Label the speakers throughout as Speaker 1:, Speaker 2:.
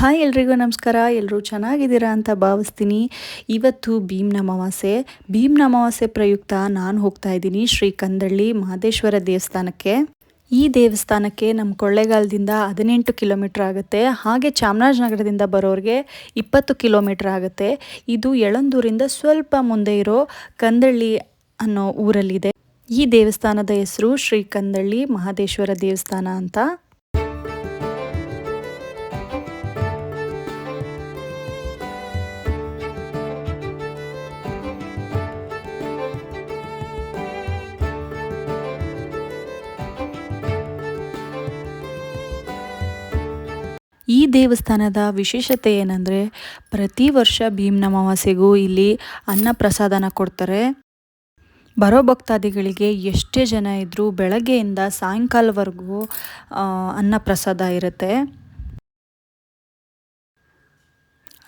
Speaker 1: Hi ಎಲ್ರಿಗೂ ನಮಸ್ಕಾರ. ಎಲ್ಲರೂ ಚೆನ್ನಾಗಿದ್ದೀರಾ ಅಂತ ಭಾವಿಸ್ತೀನಿ. ಇವತ್ತು ಭೀಮ್ನ ಅಮಾವಾಸ್ಯೆ ಪ್ರಯುಕ್ತ ನಾನು ಹೋಗ್ತಾ ಇದ್ದೀನಿ ಶ್ರೀ ಕಂದಳ್ಳಿ ಮಹದೇಶ್ವರ ದೇವಸ್ಥಾನಕ್ಕೆ. ಈ ದೇವಸ್ಥಾನಕ್ಕೆ ನಮ್ಮ ಕೊಳ್ಳೇಗಾಲದಿಂದ 18 ಕಿಲೋಮೀಟ್ರ್ ಆಗುತ್ತೆ. ಹಾಗೆ ಚಾಮರಾಜನಗರದಿಂದ ಬರೋರಿಗೆ 20 ಕಿಲೋಮೀಟ್ರ್ ಆಗುತ್ತೆ. ಇದು ಯಳಂದೂರಿಂದ ಸ್ವಲ್ಪ ಮುಂದೆ ಇರೋ ಕಂದಳ್ಳಿ ಅನ್ನೋ ಊರಲ್ಲಿದೆ. ಈ ದೇವಸ್ಥಾನದ ಹೆಸರು ಶ್ರೀ ಕಂದಳ್ಳಿ ಮಹದೇಶ್ವರ ದೇವಸ್ಥಾನ ಅಂತ. ಈ ದೇವಸ್ಥಾನದ ವಿಶೇಷತೆ ಏನಂದರೆ, ಪ್ರತಿ ವರ್ಷ ಭೀಮ್ನ ಅಮಾವಾಸ್ಯೆಗೂ ಇಲ್ಲಿ ಅನ್ನ ಪ್ರಸಾದನ ಕೊಡ್ತಾರೆ. ಬರೋ ಭಕ್ತಾದಿಗಳಿಗೆ ಎಷ್ಟೇ ಜನ ಇದ್ದರೂ ಬೆಳಗ್ಗೆಯಿಂದ ಸಾಯಂಕಾಲವರೆಗೂ ಅನ್ನ ಪ್ರಸಾದ ಇರುತ್ತೆ.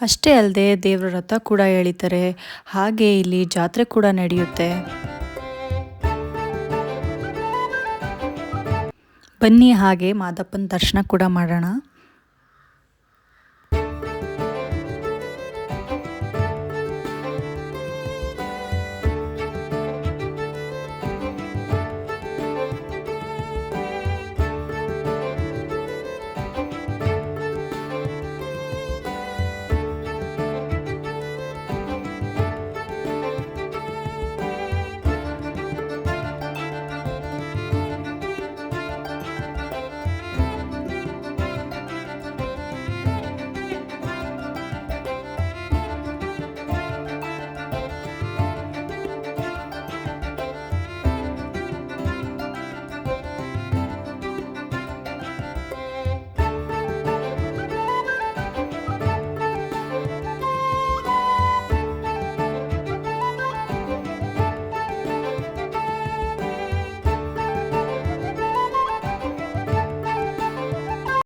Speaker 1: ಅಷ್ಟೇ ಅಲ್ಲದೆ ದೇವರ ರಥ ಕೂಡ ಎಳಿತಾರೆ. ಹಾಗೆ ಇಲ್ಲಿ ಜಾತ್ರೆ ಕೂಡ ನಡೆಯುತ್ತೆ. ಬನ್ನಿ ಹಾಗೆ ಮಾದಪ್ಪನ ದರ್ಶನ ಕೂಡ ಮಾಡೋಣ.